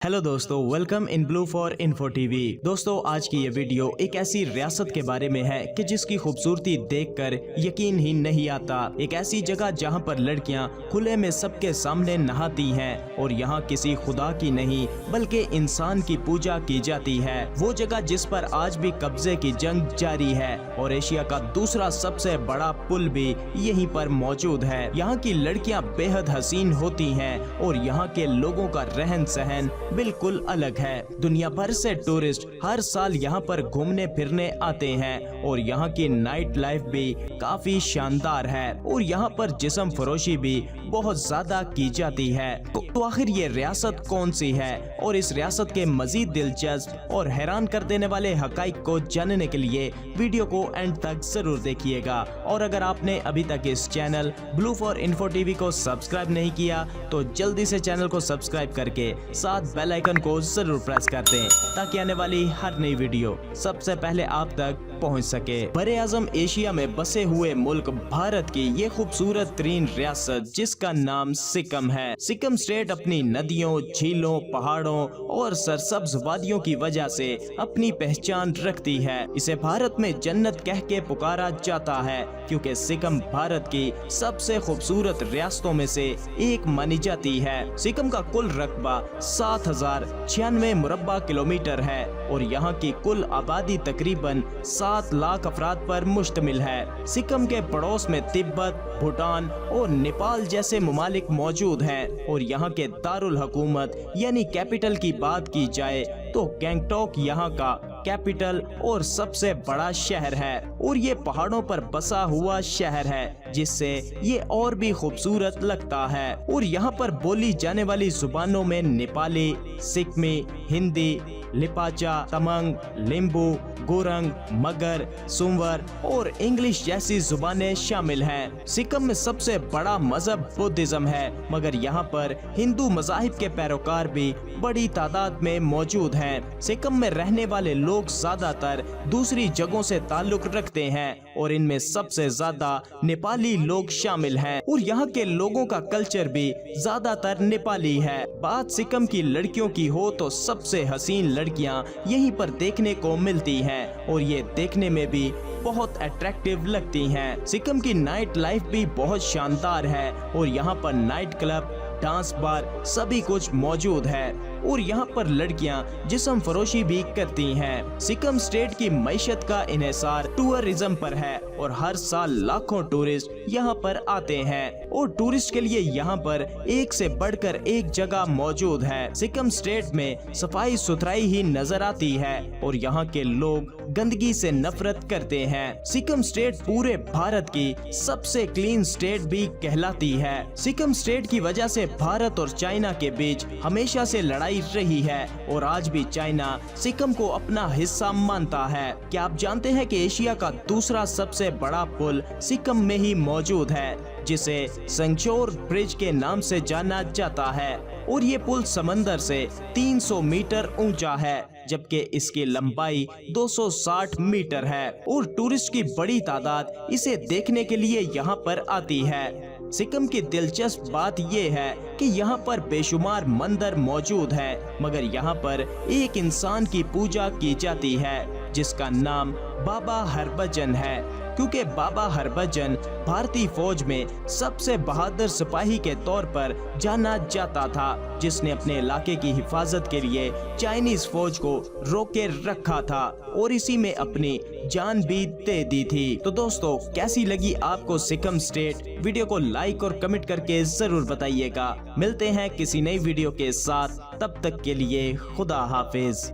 Hello दोस्तों, welcome in blue for info TV. दोस्तों, आज की ये वीडियो एक ऐसी रियासत के बारे में है कि जिसकी खूबसूरती देखकर यकीन ही नहीं आता। एक ऐसी जगह जहां पर लड़कियां खुले में सबके सामने नहाती हैं और यहां किसी खुदा की नहीं बल्कि इंसान की पूजा की जाती है। वो जगह जिस पर आज भी कब्जे की जंग जारी है और एशिया का दूसरा सबसे बड़ा पुल भी यहीं पर मौजूद है। यहाँ की लड़कियां बेहद हसीन होती हैं और यहाँ के लोगों का रहन सहन बिल्कुल अलग है। दुनिया भर से टूरिस्ट हर साल यहाँ पर घूमने फिरने आते हैं और यहाँ की नाइट लाइफ भी काफी शानदार है और यहाँ पर जिस्म फरोशी भी बहुत ज्यादा की जाती है। तो आखिर ये रियासत कौन सी है और इस रियासत के मजीद दिलचस्प और हैरान कर देने वाले हकाइक को जानने के लिए वीडियो को एंड तक जरूर देखिएगा। और अगर आपने अभी तक इस channel blue for info TV को सब्सक्राइब नहीं किया तो जल्दी से चैनल को सब्सक्राइब करके साथ बेल आइकन को जरूर प्रेस कर दें ताकि आने वाली हर नई वीडियो सबसे पहले आप तक पहुंच सके। बड़े आजम एशिया में बसे हुए मुल्क भारत की ये खूबसूरत तरीन रियासत जिसका नाम सिक्किम है। सिक्किम स्टेट अपनी नदियों, झीलों, पहाड़ों और सरसब्ज वादियों की वजह से अपनी पहचान रखती है। इसे भारत में जन्नत कह के पुकारा जाता है क्योंकि सिक्किम भारत की सबसे खूबसूरत रियासतों में से एक मानी जाती है। सिक्किम का कुल रकबा 7096 मुरब्बा किलोमीटर है और यहाँ की कुल आबादी तकरीबन 7 लाख अफराद पर मुश्तमिल है। सिक्किम के पड़ोस में तिब्बत, भूटान और नेपाल जैसे ममालिक मौजूद हैं और यहाँ के दारुल हुकूमत यानी कैपिटल की बात की जाए तो गैंगटॉक यहाँ का कैपिटल और सबसे बड़ा शहर है और ये पहाड़ों पर बसा हुआ शहर है जिससे ये और भी खूबसूरत लगता है। और यहाँ पर बोली जाने वाली जुबानों में नेपाली, सिक्किमी, हिंदी, लिपाचा, तमंग, लिम्बू, गुरंग, मगर, सुंवर और इंग्लिश जैसी जुबानें शामिल हैं। सिक्किम में सबसे बड़ा मजहब बुद्धिज्म है मगर यहाँ पर हिंदू मजाहिब के पैरोकार भी बड़ी तादाद में मौजूद हैं। सिक्किम में रहने वाले लोग ज्यादातर दूसरी जगहों से ताल्लुक रखते हैं और इनमें सबसे ज्यादा नेपाली लोग शामिल हैं और यहाँ के लोगों का कल्चर भी ज्यादातर नेपाली है। बात सिक्किम की लड़कियों की हो तो सबसे हसीन लड़कियाँ यहीं पर देखने को मिलती हैं और ये देखने में भी बहुत अट्रैक्टिव लगती हैं। सिक्किम की नाइट लाइफ भी बहुत शानदार है और यहाँ पर नाइट क्लब, डांस बार सभी कुछ मौजूद है और यहाँ पर लड़कियाँ जिस्म फरोशी भी करती हैं। सिक्किम स्टेट की मईशत का इन्हिसार टूरिज्म पर है और हर साल लाखों टूरिस्ट यहाँ पर आते हैं और टूरिस्ट के लिए यहाँ पर एक से बढ़कर एक जगह मौजूद है। सिक्किम स्टेट में सफाई सुथराई ही नजर आती है और यहाँ के लोग गंदगी से नफरत करते हैं। सिक्किम स्टेट पूरे भारत की सबसे क्लीन स्टेट भी कहलाती है। सिक्किम स्टेट की वजह से भारत और चाइना के बीच हमेशा से लड़ाई रही है और आज भी चाइना सिक्किम को अपना हिस्सा मानता है। क्या आप जानते हैं कि एशिया का दूसरा सबसे बड़ा पुल सिक्किम में ही मौजूद है जिसे संगचोर ब्रिज के नाम से जाना जाता है और ये पुल समंदर से 300 मीटर ऊंचा है जबकि इसकी लंबाई 260 मीटर है और टूरिस्ट की बड़ी तादाद इसे देखने के लिए यहाँ पर आती है। सिक्किम की दिलचस्प बात ये है कि यहाँ पर बेशुमार मंदिर मौजूद है मगर यहाँ पर एक इंसान की पूजा की जाती है जिसका नाम बाबा हरभजन है क्योंकि बाबा हरभजन भारतीय फौज में सबसे बहादुर सिपाही के तौर पर जाना जाता था जिसने अपने इलाके की हिफाजत के लिए चाइनीज फौज को रोके रखा था और इसी में अपनी जान भी दे दी थी। तो दोस्तों, कैसी लगी आपको सिक्किम स्टेट? वीडियो को लाइक और कमेंट करके जरूर बताइएगा। मिलते हैं किसी नई वीडियो के साथ, तब तक के लिए खुदा हाफिज।